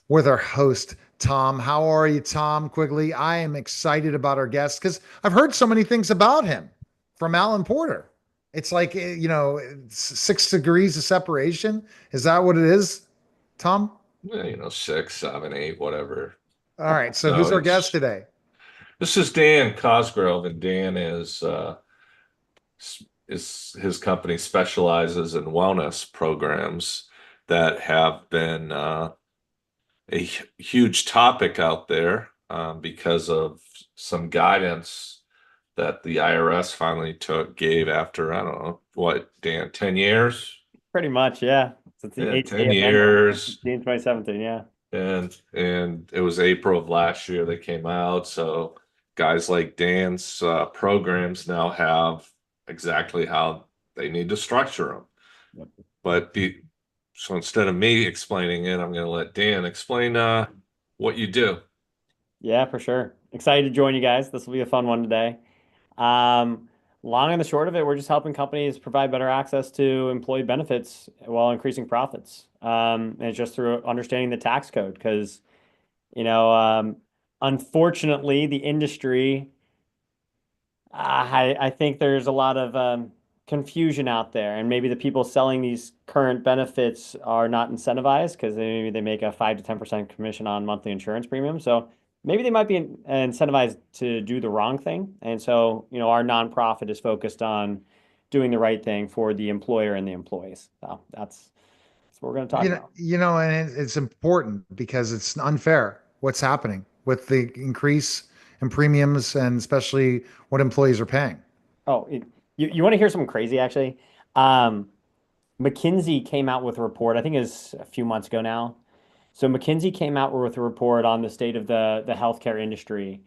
with our host, Tom. How are you, Tom Quigley? I am excited about our guest because I've heard so many things about him from Alan Porter. It's like, 6 degrees of separation. Is that what it is, Tom? 6, 7, 8, whatever. All right. So No, who's our guest it's today? this is Dan Cosgrove, and Dan is his company specializes in wellness programs that have been huge topic out there because of some guidance that the IRS finally gave after, I don't know, what, Dan, 10 years? Pretty much, yeah. Since the Yeah, ACA 10 amendment, years. 2016, 2017, yeah. And it was April of last year they came out. So guys like Dan's programs now have exactly how they need to structure them. Yep. But so instead of me explaining it, I'm going to let Dan explain what you do. Yeah, for sure. Excited to join you guys. This will be a fun one today. Long and the short of it, we're just helping companies provide better access to employee benefits while increasing profits. And it's just through understanding the tax code because, you know, um, unfortunately, the industry I think there's a lot of confusion out there, and maybe the people selling these current benefits are not incentivized because maybe they make a 5 to 10% commission on monthly insurance premiums. So maybe they might be incentivized to do the wrong thing. And so, our nonprofit is focused on doing the right thing for the employer and the employees. So that's what we're going to talk about. And it's important because it's unfair what's happening with the increase in premiums and especially what employees are paying. Oh, you want to hear something crazy, actually? Um, McKinsey came out with a report, I think it's a few months ago now. So McKinsey came out with a report on the state of the healthcare industry.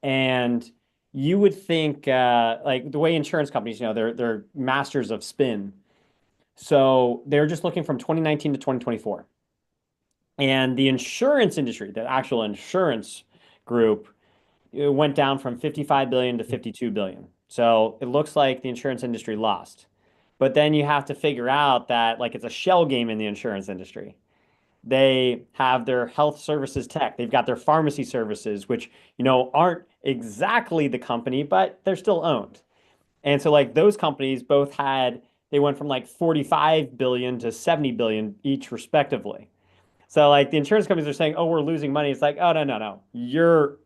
And you would think like the way insurance companies, they're masters of spin. So they're just looking from 2019 to 2024. And the insurance industry, the actual insurance group, it went down from 55 billion to 52 billion. So it looks like the insurance industry lost. But then you have to figure out that like it's a shell game in the insurance industry. They have their health services tech. They've got their pharmacy services, which, aren't exactly the company, but they're still owned. And so like those companies both they went from like 45 billion to 70 billion each respectively. So like the insurance companies are saying, "Oh, we're losing money." It's like, "Oh, no, no, no. Your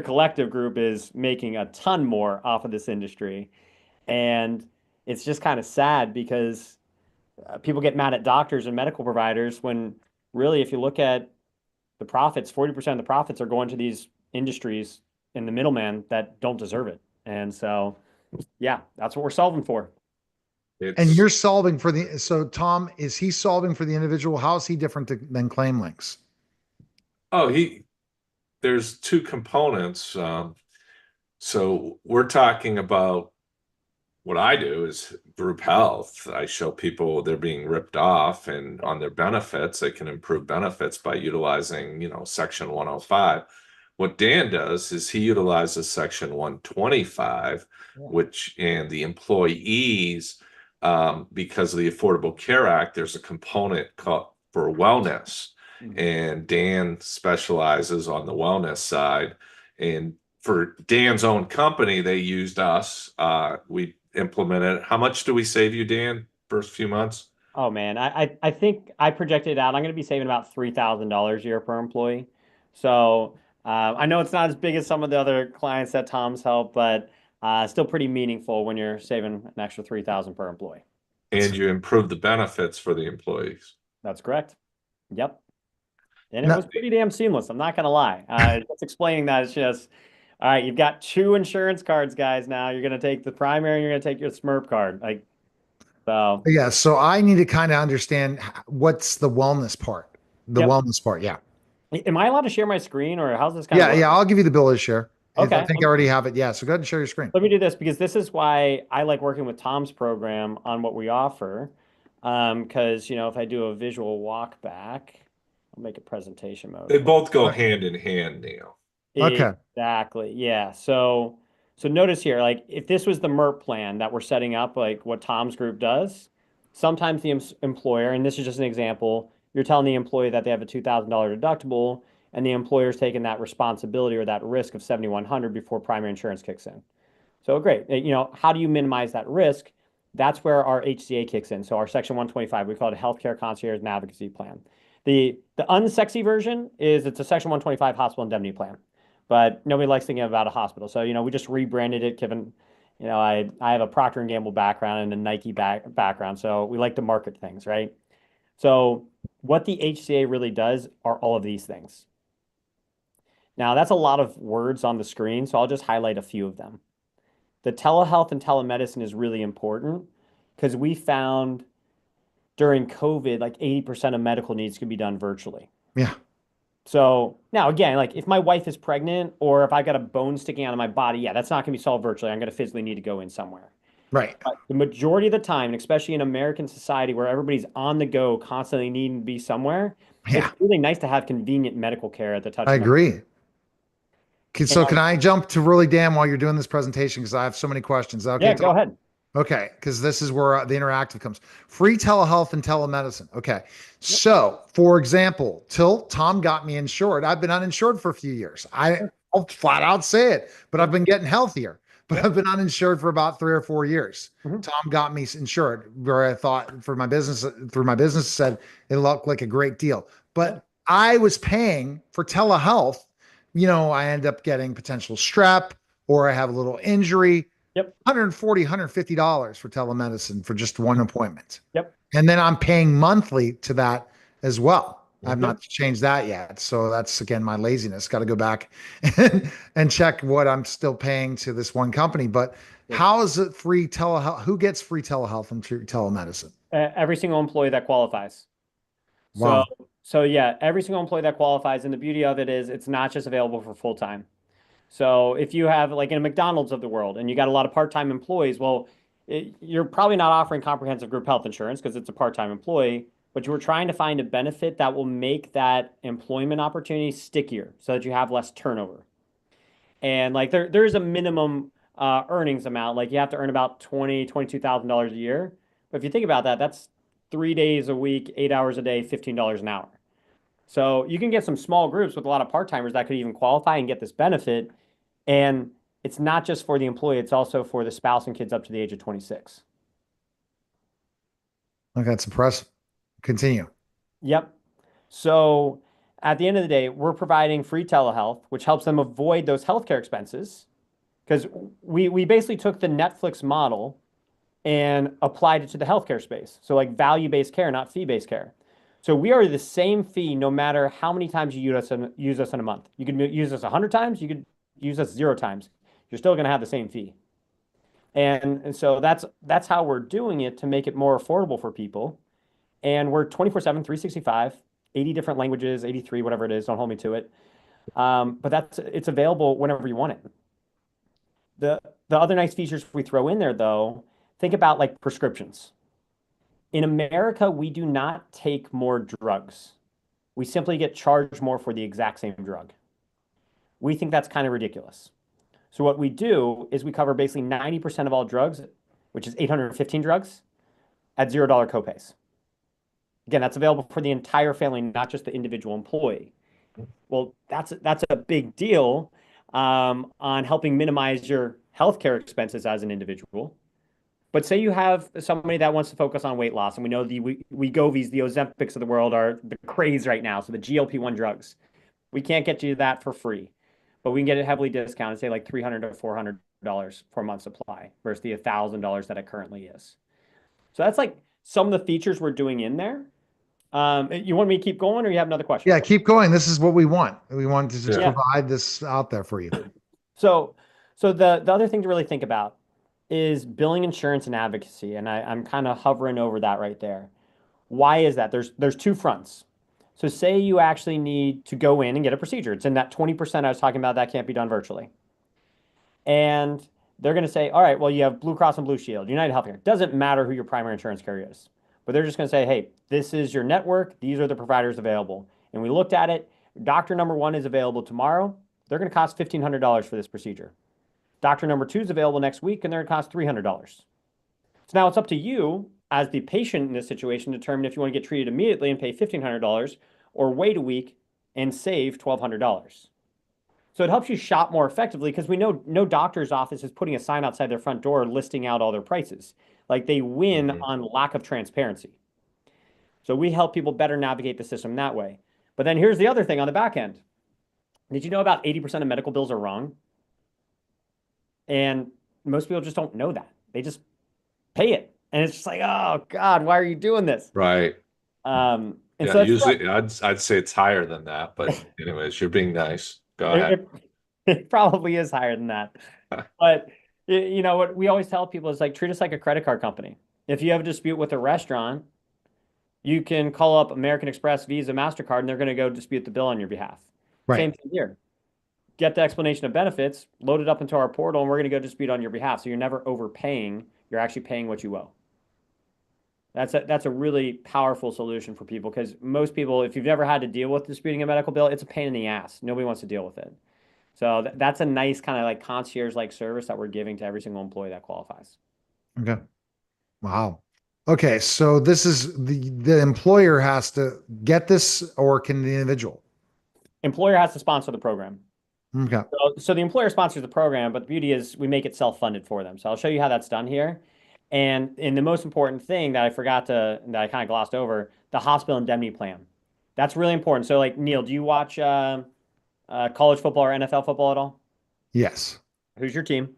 collective group is making a ton more off of this industry." And it's just kind of sad because people get mad at doctors and medical providers when really, if you look at the profits, 40% of the profits are going to these industries and the middleman that don't deserve it. And so, yeah, that's what we're solving for. And It's you're solving for so Tom, is he solving for the individual? How is he different than claim links? oh he there's two components. So we're talking about what I do is group health. I show people they're being ripped off and on their benefits, they can improve benefits by utilizing, Section 105. What Dan does is he utilizes Section 125, Yeah. which and the employees, because of the Affordable Care Act, there's a component called for wellness. Mhm. And Dan specializes on the wellness side. And for Dan's own company, they used us. We implemented. How much do we save you, Dan, first few months? Oh man, I think I projected out. I'm going to be saving about $3,000 a year per employee. So I know it's not as big as some of the other clients that Tom's helped, but still pretty meaningful when you're saving an extra 3,000 per employee. That's And you improve the benefits for the employees. That's correct. Yep. And it was no, pretty damn seamless. I'm not going to lie. Just explaining that it's just, all right, you've got two insurance cards, guys. Now you're going to take the primary and you're going to take your SMERP card. Like, so, yeah. So I need to kind of understand what's the wellness part. The yep. wellness part, yeah. Am I allowed to share my screen or how's this kind of Yeah, work? yeah. I'll give you the bill to share. I Okay. think I already have it. Yeah. So go ahead and share your screen. Let me do this because this is why I like working with Tom's program on what we offer. Because, if I do a visual walk back, I'll make it presentation mode They for both go Uh, hand in hand, Neil. Okay. exactly. Yeah. So notice here, like if this was the MERP plan that we're setting up, like what Tom's group does, sometimes the employer, and this is just an example, you're telling the employee that they have a $2,000 deductible, and the employer's taking that responsibility or that risk of 7,100 before primary insurance kicks in. So great. How do you minimize that risk? That's where our HCA kicks in. So our Section 125, we call it a healthcare concierge and advocacy plan. The unsexy version is it's a Section 125 hospital indemnity plan, but nobody likes thinking about a hospital. So, we just rebranded it given, I have a Procter & Gamble background and a Nike background. So we like to market things, right? So what the HCA really does are all of these things. Now that's a lot of words on the screen, so I'll just highlight a few of them. The telehealth and telemedicine is really important because we found during COVID, like 80% of medical needs could be done virtually. Yeah. So now again, like if my wife is pregnant or if I got a bone sticking out of my body, yeah, that's not going to be solved virtually. I'm going to physically need to go in somewhere. Right. But the majority of the time, and especially in American society where everybody's on the go, constantly needing to be somewhere, Yeah. it's really nice to have convenient medical care at the touch I of agree. So And- can I jump to really Dan while you're doing this presentation? Because I have so many questions. Okay, Yeah, go ahead. Okay, because this is where the interactive comes. Free telehealth and telemedicine. Okay, so for example, till Tom got me insured, I've been uninsured for a few years. I'll flat out say it, but I've been getting healthier. But I've been uninsured for about 3 or 4 years. Mhm. Tom got me insured, where I thought for my business, through my business, said it looked like a great deal. But I was paying for telehealth. I end up getting potential strep or I have a little injury. Yep. $140, $150 for telemedicine for just one appointment. Yep. And then I'm paying monthly to that as well. I've Mhm. not changed that yet. So that's again my laziness. Got to go back and check what I'm still paying to this one company. But how is it free telehealth? Who gets free telehealth and free telemedicine? Every single employee that qualifies. Wow. So yeah, every single employee that qualifies. And the beauty of it is it's not just available for full time. So if you have like in a McDonald's of the world and you got a lot of part-time employees, well, you're probably not offering comprehensive group health insurance because it's a part-time employee, but you were trying to find a benefit that will make that employment opportunity stickier so that you have less turnover. And like there is a minimum earnings amount. Like you have to earn about $22,000 a year. But if you think about that, that's 3 days a week, 8 hours a day, $15 an hour. So you can get some small groups with a lot of part-timers that could even qualify and get this benefit. And it's not just for the employee, it's also for the spouse and kids up to the age of 26. Okay, that's impressive. Continue. Yep. So at the end of the day, we're providing free telehealth, which helps them avoid those healthcare expenses. Because we basically took the Netflix model and applied it to the healthcare space. So like value-based care, not fee-based care. So we are the same fee no matter how many times you use us in a month. You could use us 100 times, you could use us 0 times. You're still going to have the same fee. And so that's how we're doing it to make it more affordable for people. And we're 24/7, 365, 80 different languages, 83, whatever it is, don't hold me to it. But it's available whenever you want it. The other nice features we throw in there though, think about like prescriptions. In America, we do not take more drugs. We simply get charged more for the exact same drug. We think that's kind of ridiculous. So what we do is we cover basically 90% of all drugs, which is 815 drugs, at $0 copays. Again, that's available for the entire family, not just the individual employee. Well, that's a big deal on helping minimize your healthcare expenses as an individual. But say you have somebody that wants to focus on weight loss, and we know the Wegovy's, the Ozempics of the world are the craze right now. So the GLP-1 drugs, we can't get you that for free, but we can get it heavily discounted, say like $300 to $400 for a month supply versus the $1,000 that it currently is. So that's like some of the features we're doing in there. You want me to keep going, or you have another question? Yeah, keep going. This is what we want. We want to just Yeah. provide this out there for you. So the other thing to really think about is billing, insurance, and advocacy, and I'm kind of hovering over that right there. Why is that? There's 2 fronts. So say you actually need to go in and get a procedure. It's in that 20% I was talking about that can't be done virtually. And they're going to say, all right, well, you have Blue Cross and Blue Shield, United Healthcare. Doesn't matter who your primary insurance carrier is. But they're just going to say, hey, this is your network. These are the providers available. And we looked at it. Doctor number 1 is available tomorrow. They're going to cost $1,500 for this procedure. Doctor number 2 is available next week, and they're going to cost $300. So now it's up to you as the patient in this situation, determine if you want to get treated immediately and pay $1,500 or wait a week and save $1,200. So it helps you shop more effectively because we know no doctor's office is putting a sign outside their front door listing out all their prices. Like they win on lack of transparency. So we help people better navigate the system that way. But then here's the other thing on the back end. Did you know about 80% of medical bills are wrong? And most people just don't know that. They just pay it. And it's just like, oh God, why are you doing this? Right. And Yeah, so usually I'd say it's higher than that, but anyways, you're being nice. Go ahead. it probably is higher than that. But you know what we always tell people is like treat us like a credit card company. If you have a dispute with a restaurant, you can call up American Express, Visa, MasterCard, and they're going to go dispute the bill on your behalf. Right. Same thing here. Get the explanation of benefits, load it up into our portal, and we're going to go dispute on your behalf. So you're never overpaying. You're actually paying what you owe. That's a really powerful solution for people because most people, if you've never had to deal with disputing a medical bill, it's a pain in the ass. Nobody wants to deal with it. So that's a nice kind of like concierge-like service that we're giving to every single employee that qualifies. Okay. Wow. Okay. So this is the employer has to get this, or can the individual? Employer has to sponsor the program. Okay. So the employer sponsors the program, but the beauty is we make it self-funded for them. So I'll show you how that's done here. And the most important thing that I kind of glossed over, the hospital indemnity plan. That's really important. So like Neil, do you watch college football or NFL football at all? Yes. Who's your team?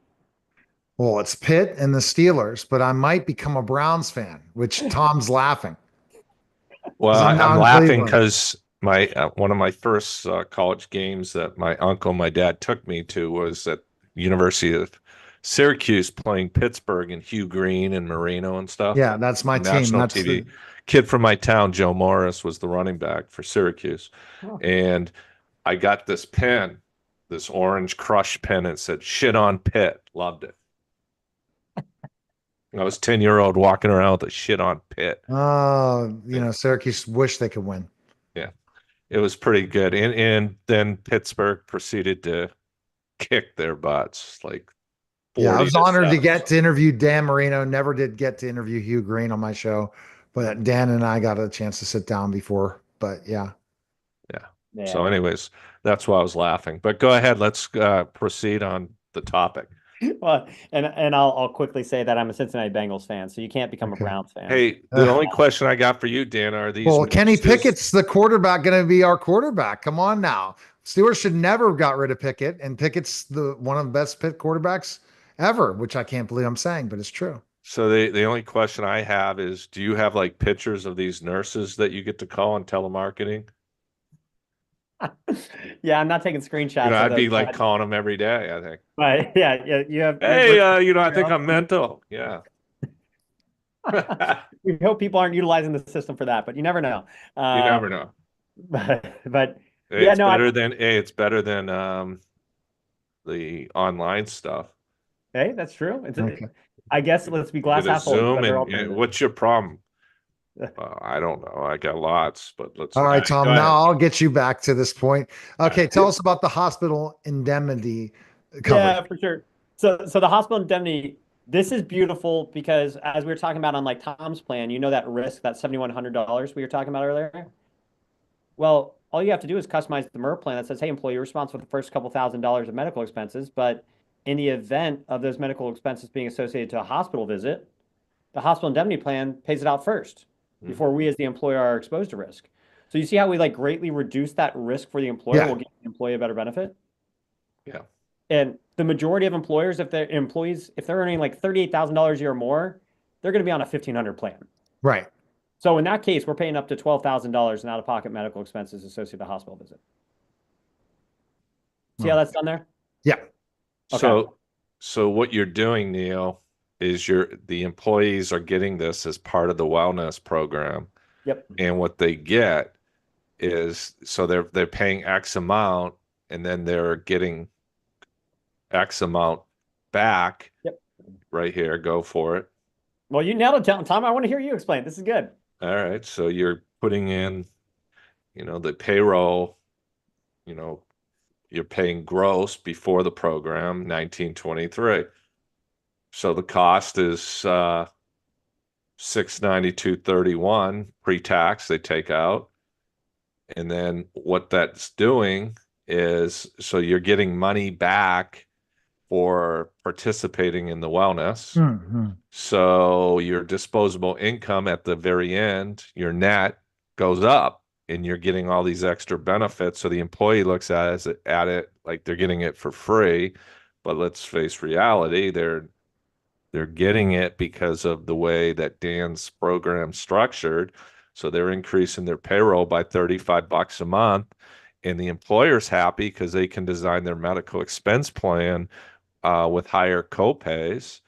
Well, it's Pitt and the Steelers, but I might become a Browns fan, which Tom's laughing. Well, 'Cause I'm now I'm in laughing Cleveland. because my one of my first college games that my uncle and my dad took me to was at University of Syracuse playing Pittsburgh and Hugh Green and Marino and stuff. Yeah, that's my team. National That's TV. the Kid from my town, Joe Morris, was the running back for Syracuse. Oh. And I got this pen, this orange crush pen, and it said shit on Pitt. Loved it. I was 10-year-old walking around with a shit on Pitt. Syracuse wish they could win. Yeah. It was pretty good. And then Pittsburgh proceeded to kick their butts like 40 Yeah, I was honored to 7. get to interview Dan Marino. Never did get to interview Hugh Green on my show, but Dan and I got a chance to sit down before. But yeah. Yeah. So anyways, that's why I was laughing. But go ahead, let's proceed on the topic. Well, and I'll quickly say that I'm a Cincinnati Bengals fan, so you can't become Okay. a Browns fan. Hey, the only question I got for you, Dan, are these Well, Kenny nurses- Pickett's the quarterback, going to be our quarterback. Come on now. Steelers should never have got rid of Pickett, and Pickett's one of the best Pitt quarterbacks ever, which I can't believe I'm saying, but it's true. So the only question I have is, do you have like pictures of these nurses that you get to call on telemarketing? Yeah, I'm not taking screenshots. You know, of I'd be those, like calling them every day, I think. but yeah, you have. Hey, I think I'm mental. Yeah. We hope people aren't utilizing the system for that, but you never know. You never know. But Hey, yeah, it's better than the online stuff. hey, that's true. Okay. I guess let's be glass Get a half full. Zoom Better and alternative. what's your problem? I don't know. I got lots, but let's. All right, Tom. go ahead. Now I'll get you back to this point. Okay, tell us about the hospital indemnity coverage. Yeah, for sure. So the hospital indemnity, this is beautiful because as we were talking about on like Tom's plan, you know that risk, that $7,100 we were talking about earlier. Well, all you have to do is customize the MERP plan that says, hey, employee, you're responsible for the first couple $1,000s of medical expenses, but in the event of those medical expenses being associated to a hospital visit, the hospital indemnity plan pays it out first before we as the employer are exposed to risk. So you see how we like greatly reduce that risk for the employer, Yeah. will give the employee a better benefit? Yeah. And the majority of employers, if they're earning like $38,000 a year or more, they're going to be on a 1,500 plan. Right. So in that case, we're paying up to $12,000 in out-of-pocket medical expenses associated with a hospital visit. See how that's done there? Yeah. Okay. So what you're doing, Neil, is the employees are getting this as part of the wellness program. Yep. And what they get is, so they're paying X amount and then they're getting X amount back. Yep. Right here. Go for it. Well, you nailed it, Tom. I want to hear you explain. This is good. All right. So you're putting in, the payroll, you're paying gross before the program, 1923. So the cost is $692.31 pre-tax they take out. And then what that's doing is, so you're getting money back for participating in the wellness. Mhm. So your disposable income at the very end, your net goes up and you're getting all these extra benefits. So the employee looks at it like they're getting it for free. But let's face reality, they're getting it because of the way that Dan's program's structured. So they're increasing their payroll by $35 a month. And the employer's happy because they can design their medical expense plan with higher copays,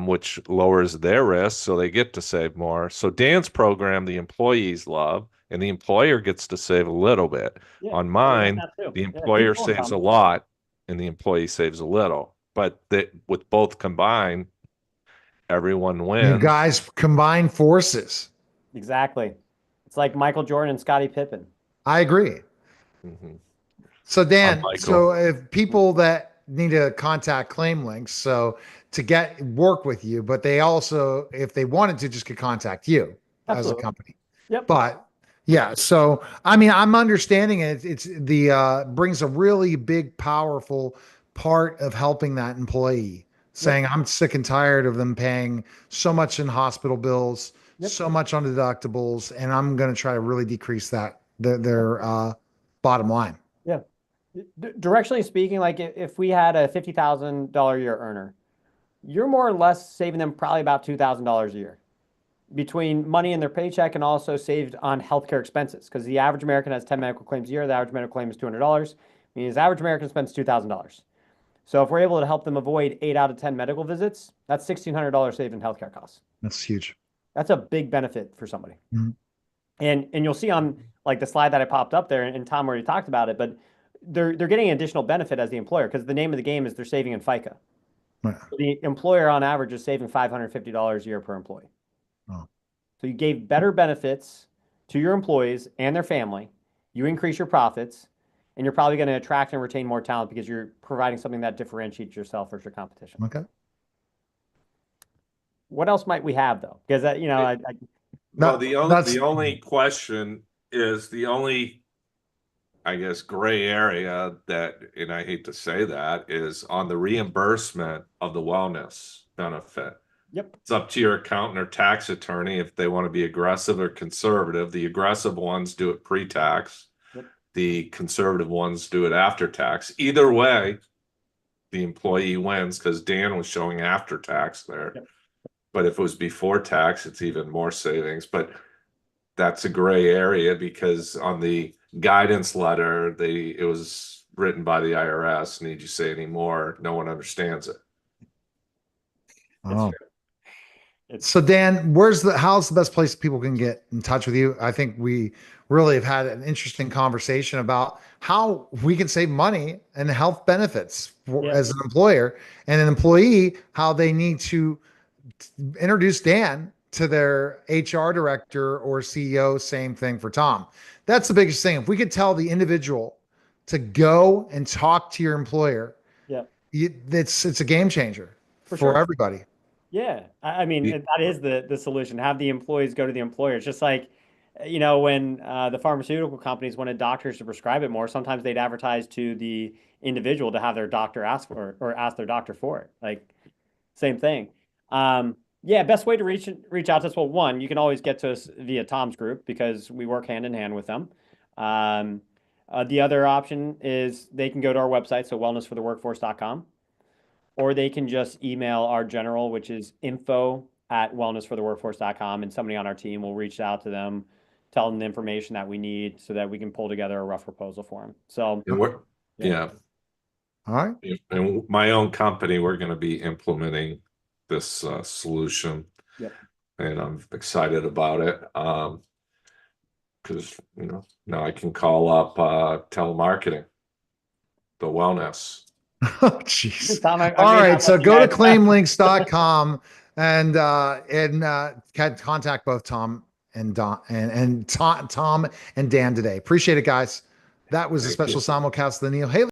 which lowers their risk. So they get to save more. So Dan's program, the employees love, and the employer gets to save a little bit. Yeah, On I like mine, that too. the Yeah, keep employer going, saves a Tom. lot and the employee saves a little. But with both combined, everyone You wins. guys combine forces. Exactly. It's like Michael Jordan and Scottie Pippen. I agree. Mhm. So Dan, Michael. so if people that need to contact Claim Links, so to get work with you, but they also, if they wanted to, just could contact you as a Absolutely. company. Yep. But yeah, so I mean, I'm understanding it. It's the brings a really big, powerful part of helping that employee, Yep. saying, I'm sick and tired of them paying so much in hospital bills, Yep. so much on deductibles, and I'm going to try to really decrease that their bottom line. Yeah. Directionally speaking, like if we had a $50,000 a year earner, you're more or less saving them probably about $2,000 a year between money in their paycheck and also saved on healthcare expenses. Because the average American has 10 medical claims a year. The average medical claim is $200. Means the average American spends $2,000. So if we're able to help them avoid 8 out of 10 medical visits, that's $1,600 saved in healthcare costs. That's huge. That's a big benefit for somebody. Mhm. And you'll see on like the slide that I popped up there, and Tom already talked about it, but they're getting an additional benefit as the employer because the name of the game is they're saving in FICA. Right. The employer on average is saving $550 a year per employee. Oh. So you gave better benefits to your employees and their family. You increase your profits, and you're probably going to attract and retain more talent because you're providing something that differentiates yourself versus your competition. Okay. What else might we have though? Because Well, That, the that's only question is the only, I guess, gray area that, and I hate to say that, is on the reimbursement of the wellness benefit. yep. It's up to your accountant or tax attorney if they want to be aggressive or conservative. The aggressive ones do it pre-tax. Yep. The conservative ones do it after tax. Either way, the employee wins because Dan was showing after tax there. Yep. But if it was before tax, it's even more savings. But that's a gray area because on the guidance letter, it was written by the IRS. Need you say any more? No one understands it. It's oh. true. So Dan, how's the best place people can get in touch with you? I think we really have had an interesting conversation about how we can save money and health benefits Yeah. as an employer and an employee, how they need to introduce Dan to their HR director or CEO. Same thing for Tom. That's the biggest thing. If we could tell the individual to go and talk to your employer, Yeah. it's a game changer For for sure. everybody. Yeah, I mean Yeah. that is the solution. Have the employees go to the employer. It's just like, when the pharmaceutical companies wanted doctors to prescribe it more, sometimes they'd advertise to the individual to have their doctor ask for it or ask their doctor for it. Like same thing. Yeah, best way to reach out to us. Well, one, you can always get to us via Tom's group because we work hand in hand with them. The other option is they can go to our website, so wellnessfortheworkforce.com. Or they can just email our general, which is info@wellnessfortheworkforce.com, and somebody on our team will reach out to them, tell them the information that we need so that we can pull together a rough proposal for them. So, And yeah. All right. And my own company, we're going to be implementing this solution. Yep. And I'm excited about it. Because, now I can call up telemarketing, the wellness. Oh, jeez. Tom, I All may right. not So let you go to guys- claimlinks.com and contact both Tom and Tom and Dan today. Appreciate it, guys. That was a Thank you. special simulcast of the Neil Haley